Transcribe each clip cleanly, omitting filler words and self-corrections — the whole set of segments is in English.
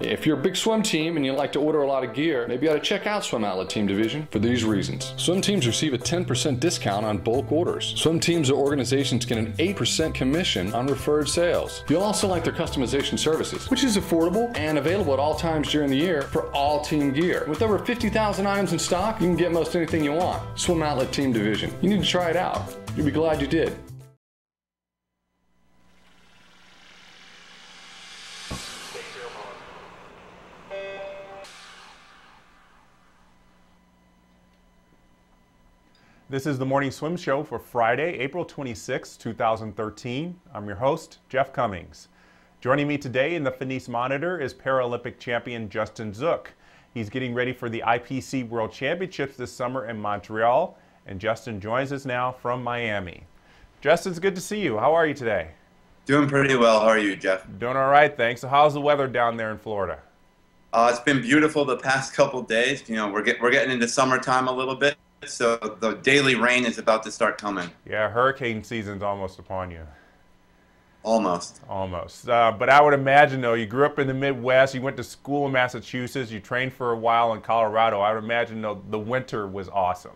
If you're a big swim team and you like to order a lot of gear, maybe you ought to check out Swim Outlet Team Division for these reasons. Swim teams receive a 10% discount on bulk orders. Swim teams or organizations get an 8% commission on referred sales. You'll also like their customization services, which is affordable and available at all times during the year for all team gear. With over 50,000 items in stock, you can get most anything you want. Swim Outlet Team Division. You need to try it out. You'll be glad you did. This is the Morning Swim Show for Friday, April 26, 2013. I'm your host, Jeff Cummings. Joining me today in the Finis monitor is Paralympic champion Justin Zook. He's getting ready for the IPC World Championships this summer in Montreal, and Justin joins us now from Miami. Justin, it's good to see you. How are you today? Doing pretty well. How are you, Jeff? Doing all right, thanks. So how's the weather down there in Florida? It's been beautiful the past couple days. You know, we're getting into summertime a little bit. So the daily rain is about to start coming. Yeah, hurricane season's almost upon you. Almost. Almost. But I would imagine, though, you grew up in the Midwest, you went to school in Massachusetts, you trained for a while in Colorado. I would imagine, though, the winter was awesome.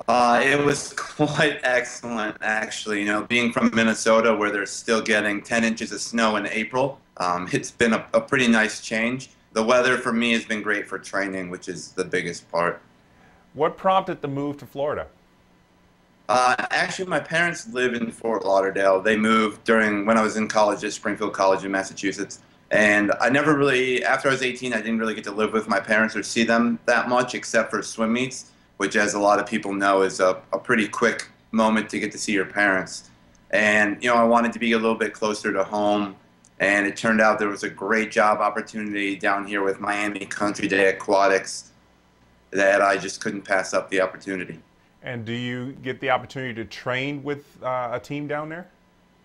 It was quite excellent, actually. You know, being from Minnesota, where they're still getting 10 inches of snow in April, it's been a pretty nice change. The weather for me has been great for training, which is the biggest part. What prompted the move to Florida? Actually, my parents live in Fort Lauderdale. They moved when I was in college at Springfield College in Massachusetts. And I never really, after I was 18, I didn't really get to live with my parents or see them that much except for swim meets, which, as a lot of people know, is a pretty quick moment to get to see your parents. And, you know, I wanted to be a little bit closer to home. And it turned out there was a great job opportunity down here with Miami Country Day Aquatics that I just couldn't pass up the opportunity. And do you get the opportunity to train with a team down there?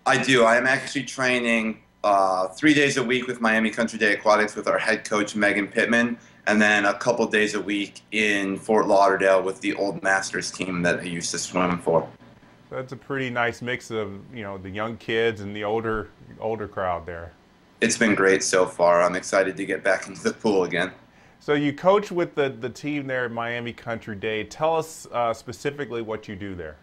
I do. I am actually training 3 days a week with Miami Country Day Aquatics with our head coach, Megan Pittman, and then a couple days a week in Fort Lauderdale with the Old Masters team that I used to swim for. So that's a pretty nice mix of, you know, the young kids and the older crowd there. It's been great so far. I'm excited to get back into the pool again. So you coach with the team there at Miami Country Day. Tell us specifically what you do there.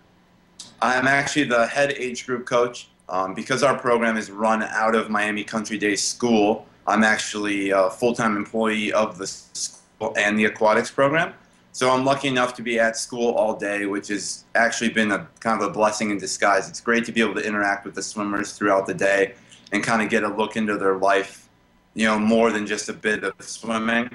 I'm actually the head age group coach. Because our program is run out of Miami Country Day School, I'm actually a full-time employee of the school and the aquatics program. So I'm lucky enough to be at school all day, which has actually been kind of a blessing in disguise. It's great to be able to interact with the swimmers throughout the day and kind of get a look into their life, you know, more than just a bit of swimming.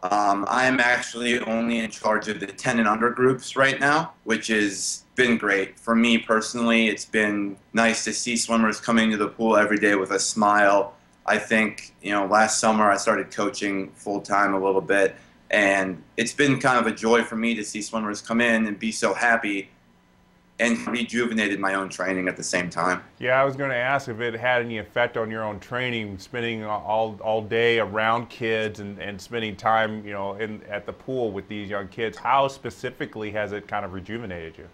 I am actually only in charge of the 10 and under groups right now, which has been great. For me personally, it's been nice to see swimmers coming to the pool every day with a smile. I think, you know, last summer I started coaching full-time a little bit, and it's been kind of a joy for me to see swimmers come in and be so happy, and rejuvenated my own training at the same time. Yeah, I was going to ask if it had any effect on your own training, spending all day around kids and spending time, you know, at the pool with these young kids. How specifically has it kind of rejuvenated you?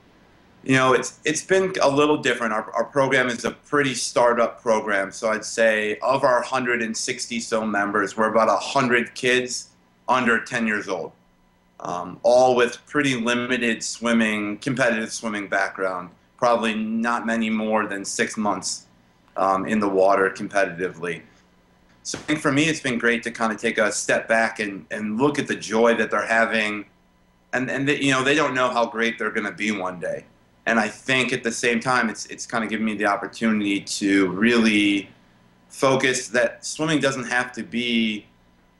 You know, it's been a little different. Our program is a pretty startup program, so I'd say of our 160 so members, we're about 100 kids under 10 years old. All with pretty limited competitive swimming background, probably not many more than 6 months in the water competitively. So I think for me it's been great to kind of take a step back and look at the joy that they're having, and you know, they don't know how great they're going to be one day. And I think at the same time it's kind of given me the opportunity to really focus that swimming doesn't have to be,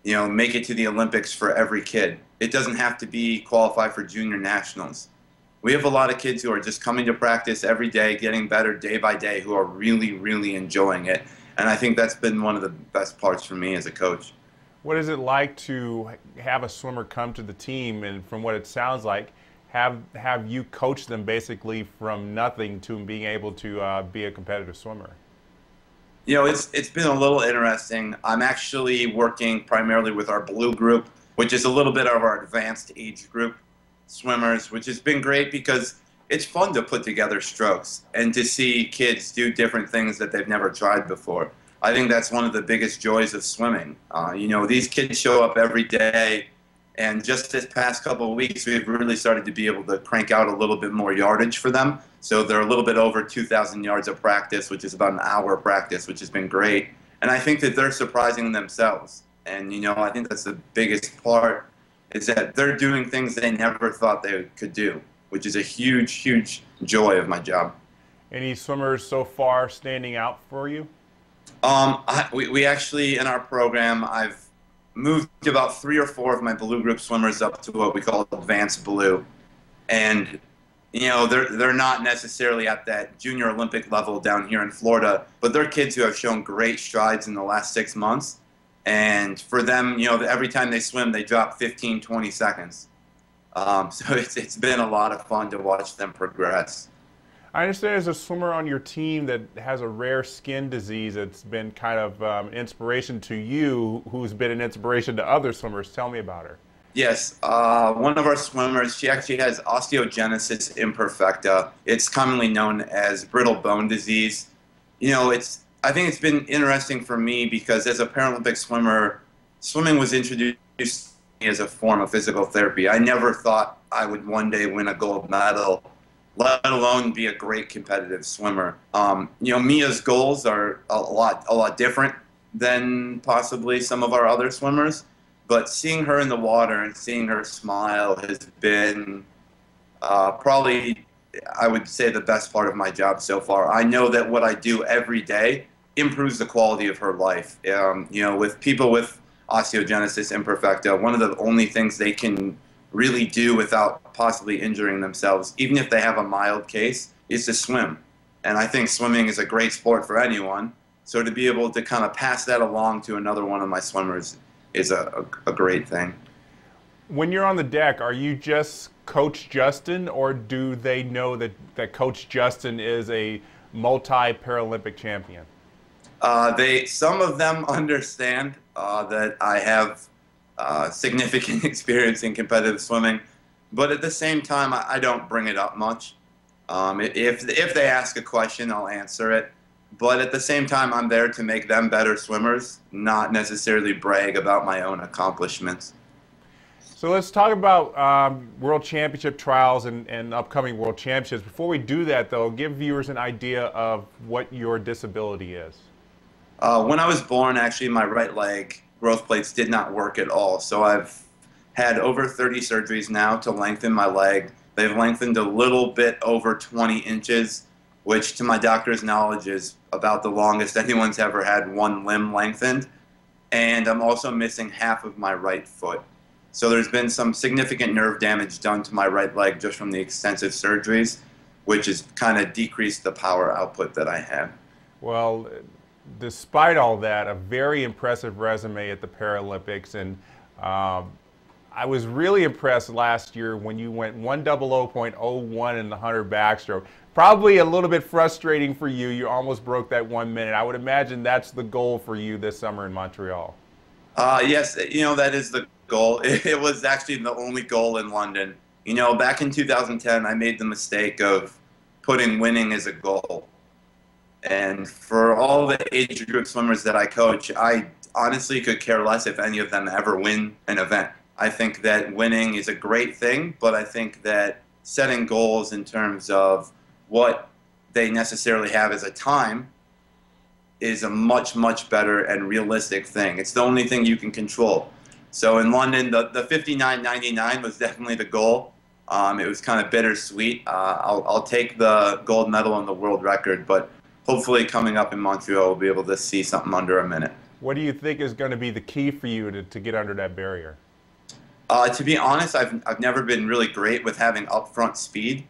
you know, make it to the Olympics for every kid. It doesn't have to be qualified for junior nationals. We have a lot of kids who are just coming to practice every day, getting better day by day, who are really, really enjoying it. And I think that's been one of the best parts for me as a coach. What is it like to have a swimmer come to the team, and from what it sounds like, have you coach them basically from nothing to being able to be a competitive swimmer? You know, it's been a little interesting. I'm actually working primarily with our blue group, which is a little bit of our advanced age group swimmers, which has been great because it's fun to put together strokes and to see kids do different things that they've never tried before. I think that's one of the biggest joys of swimming. You know, these kids show up every day, and just this past couple of weeks, we've really started to be able to crank out a little bit more yardage for them. So they're a little bit over 2,000 yards of practice, which is about an hour of practice, which has been great. And I think that they're surprising themselves. And, you know, I think that's the biggest part, is that they're doing things they never thought they could do, which is a huge, huge joy of my job. Any swimmers so far standing out for you? We actually, in our program, I've moved about 3 or 4 of my blue group swimmers up to what we call advanced blue. And, you know, they're not necessarily at that junior Olympic level down here in Florida, but they're kids who have shown great strides in the last 6 months. And for them, you know, every time they swim, they drop 15, 20 seconds. So it's been a lot of fun to watch them progress. I understand there's a swimmer on your team that has a rare skin disease that's been kind of an inspiration to you, who's been an inspiration to other swimmers. Tell me about her. Yes, one of our swimmers, she actually has osteogenesis imperfecta. It's commonly known as brittle bone disease. You know, I think it's been interesting for me because as a Paralympic swimmer, swimming was introduced to me as a form of physical therapy. I never thought I would one day win a gold medal, let alone be a great competitive swimmer. You know, Mia's goals are a lot different than possibly some of our other swimmers, but seeing her in the water and seeing her smile has been probably, I would say, the best part of my job so far. I know that what I do every day improves the quality of her life. You know, with people with osteogenesis imperfecta, one of the only things they can really do without possibly injuring themselves, even if they have a mild case, is to swim. And I think swimming is a great sport for anyone. So to be able to kind of pass that along to another one of my swimmers is a great thing. When you're on the deck, are you just Coach Justin, or do they know that Coach Justin is a multi-Paralympic champion? Some of them understand that I have significant experience in competitive swimming, but at the same time, I don't bring it up much. If they ask a question, I'll answer it. But at the same time, I'm there to make them better swimmers, not necessarily brag about my own accomplishments. So let's talk about World Championship trials and upcoming World Championships. Before we do that, though, give viewers an idea of what your disability is. When I was born, actually, my right leg growth plates did not work at all. So I've had over 30 surgeries now to lengthen my leg. They've lengthened a little bit over 20 inches, which to my doctor's knowledge is about the longest anyone's ever had one limb lengthened. And I'm also missing half of my right foot. So there's been some significant nerve damage done to my right leg just from the extensive surgeries, which has kind of decreased the power output that I have. Well, despite all that, a very impressive resume at the Paralympics, and I was really impressed last year when you went 1:00.01 in the 100 backstroke. Probably a little bit frustrating for you. You almost broke that 1 minute. I would imagine that's the goal for you this summer in Montreal. Yes, you know, that is the goal. It was actually the only goal in London. You know, back in 2010, I made the mistake of putting winning as a goal. And for all the age group swimmers that I coach, I honestly could care less if any of them ever win an event. I think that winning is a great thing, but I think that setting goals in terms of what they necessarily have as a time is a much, much better and realistic thing. It's the only thing you can control. So in London, the 59.99 was definitely the goal. It was kind of bittersweet. I'll take the gold medal on the world record, but hopefully coming up in Montreal, we'll be able to see something under a minute. What do you think is going to be the key for you to get under that barrier? To be honest, I've never been really great with having upfront speed.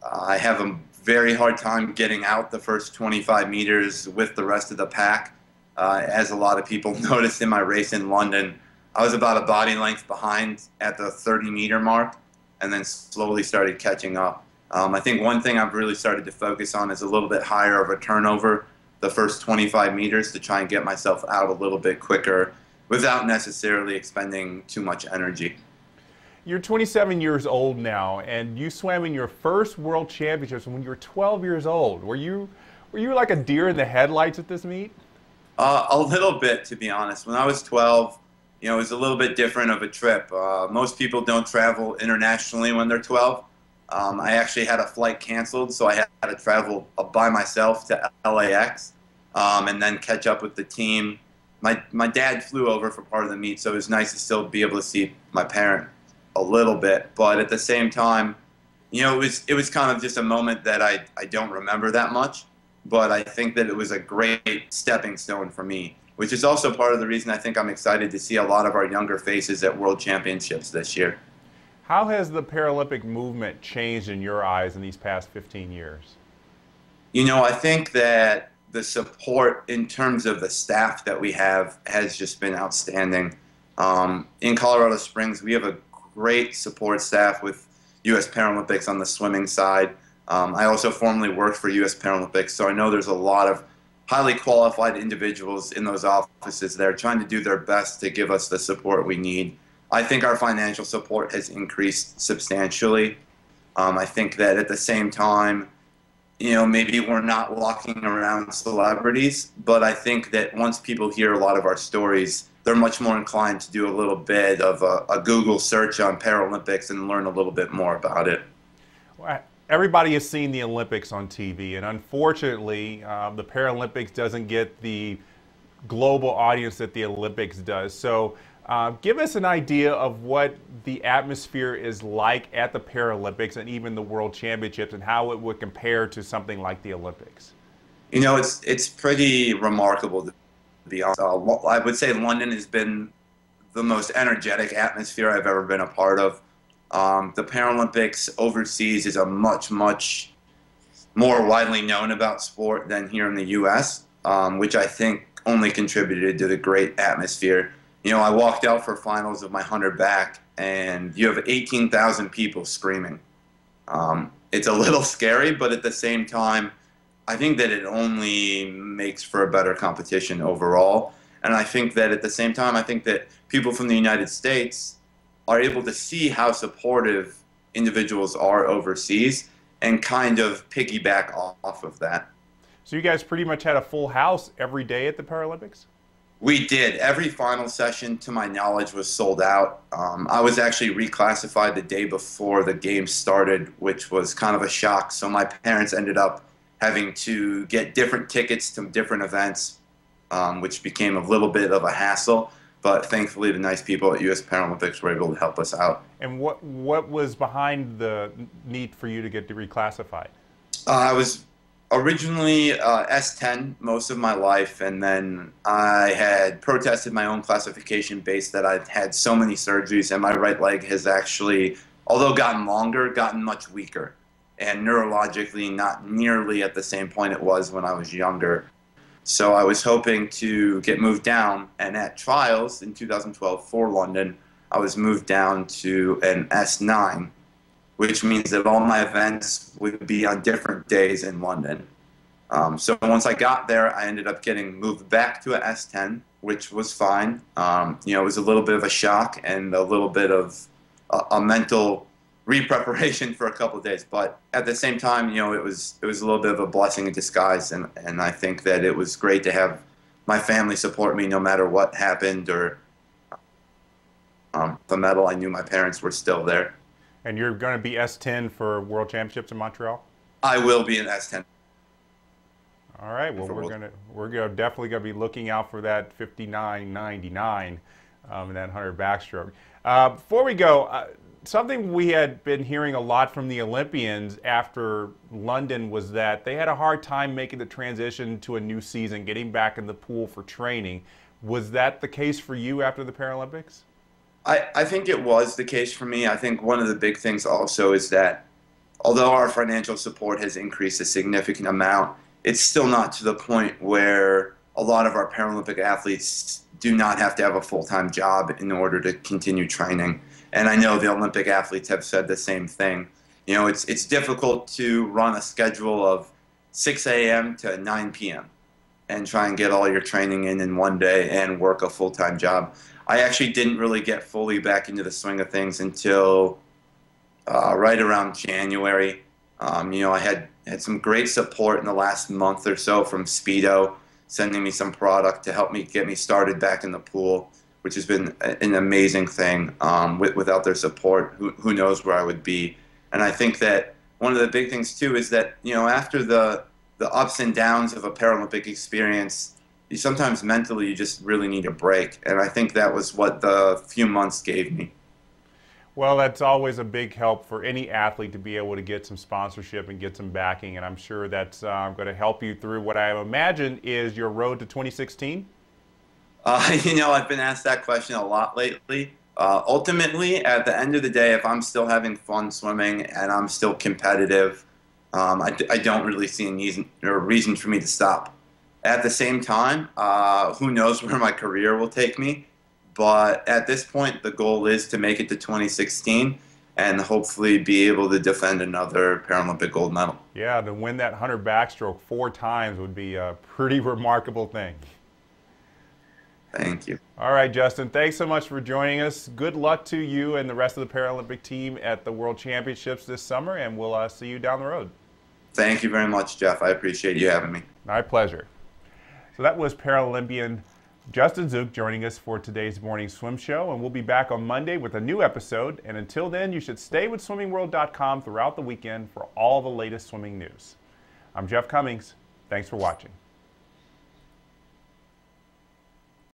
I have a very hard time getting out the first 25 meters with the rest of the pack. As a lot of people noticed in my race in London, I was about a body length behind at the 30-meter mark and then slowly started catching up. I think one thing I've really started to focus on is a little bit higher of a turnover the first 25 meters to try and get myself out a little bit quicker without necessarily expending too much energy. You're 27 years old now, and you swam in your first World Championships when you were 12 years old. Were you like a deer in the headlights at this meet? A little bit, to be honest. When I was 12, it was a little bit different of a trip. Most people don't travel internationally when they're 12. I actually had a flight canceled, so I had to travel by myself to LAX and then catch up with the team. My dad flew over for part of the meet, so it was nice to still be able to see my parent a little bit. But at the same time, it was kind of just a moment that I don't remember that much. But I think that it was a great stepping stone for me, which is also part of the reason I think I'm excited to see a lot of our younger faces at World Championships this year. How has the Paralympic movement changed in your eyes in these past 15 years? I think that the support in terms of the staff that we have has just been outstanding. In Colorado Springs, we have a great support staff with U.S. Paralympics on the swimming side. I also formerly worked for U.S. Paralympics, so I know there's a lot of highly qualified individuals in those offices that are trying to do their best to give us the support we need. I think our financial support has increased substantially. I think that at the same time, maybe we're not walking around celebrities, but I think that once people hear a lot of our stories, they're much more inclined to do a little bit of a Google search on Paralympics and learn a little bit more about it. Well, everybody has seen the Olympics on TV, and unfortunately, the Paralympics doesn't get the global audience that the Olympics does. So give us an idea of what the atmosphere is like at the Paralympics and even the World Championships, and how it would compare to something like the Olympics. It's pretty remarkable, to be honest. I would say London has been the most energetic atmosphere I've ever been a part of. The Paralympics overseas is a much more widely known about sport than here in the U.S., which I think only contributed to the great atmosphere. I walked out for finals of my 100 back, and you have 18,000 people screaming. It's a little scary, but at the same time, I think that it only makes for a better competition overall. And I think that at the same time, I think that people from the United States are able to see how supportive individuals are overseas and kind of piggyback off of that. So you guys pretty much had a full house every day at the Paralympics? We did. Every final session, to my knowledge, was sold out. I was actually reclassified the day before the games started, which was kind of a shock. So my parents ended up having to get different tickets to different events, which became a little bit of a hassle. But thankfully, the nice people at U.S. Paralympics were able to help us out. And what was behind the need for you to get reclassified? I was originally S10 most of my life, and then I had protested my own classification based that I'd had so many surgeries, and my right leg has actually, although gotten longer, gotten much weaker, and neurologically not nearly at the same point it was when I was younger. So I was hoping to get moved down, and at trials in 2012 for London, I was moved down to an S9, which means that all my events would be on different days in London. So once I got there, I ended up getting moved back to an S10, which was fine. It was a little bit of a shock and a little bit of a mental re-preparation for a couple of days. But at the same time, it was a little bit of a blessing in disguise, and I think that it was great to have my family support me no matter what happened, or the medal. I knew my parents were still there. And you're going to be S10 for World Championships in Montreal? I will be an S10. All right. Well, we're definitely going to be looking out for that 59.99 in that 100 backstroke. Before we go, something we had been hearing a lot from the Olympians after London was that they had a hard time making the transition to a new season, getting back in the pool for training. Was that the case for you after the Paralympics? I think it was the case for me. I think one of the big things also is that although our financial support has increased a significant amount, it's still not to the point where a lot of our Paralympic athletes do not have to have a full-time job in order to continue training. And I know the Olympic athletes have said the same thing. It's difficult to run a schedule of 6 a.m. to 9 p.m. and try and get all your training in one day and work a full-time job. I actually didn't really get fully back into the swing of things until right around January. I had some great support in the last month or so from Speedo. sending me some product to help me get me started back in the pool, which has been an amazing thing. Without their support, who knows where I would be. And I think that one of the big things too is that, you know, after the ups and downs of a Paralympic experience, you sometimes mentally you just really need a break. And I think that was what the few months gave me. Well, that's always a big help for any athlete to be able to get some sponsorship and get some backing, and I'm sure that's going to help you through what I imagine is your road to 2016. You know, I've been asked that question a lot lately. Ultimately, at the end of the day, if I'm still having fun swimming and I'm still competitive, I don't really see a reason for me to stop. At the same time, who knows where my career will take me. But at this point, the goal is to make it to 2016 and hopefully be able to defend another Paralympic gold medal. Yeah, to win that 100 backstroke 4 times would be a pretty remarkable thing. Thank you. All right, Justin, thanks so much for joining us. Good luck to you and the rest of the Paralympic team at the World Championships this summer, and we'll see you down the road. Thank you very much, Jeff. I appreciate you having me. My pleasure. So that was Paralympian Justin Zook joining us for today's morning swim show, and we'll be back on Monday with a new episode. And until then, you should stay with swimmingworld.com throughout the weekend for all the latest swimming news. I'm Jeff Cummings. Thanks for watching.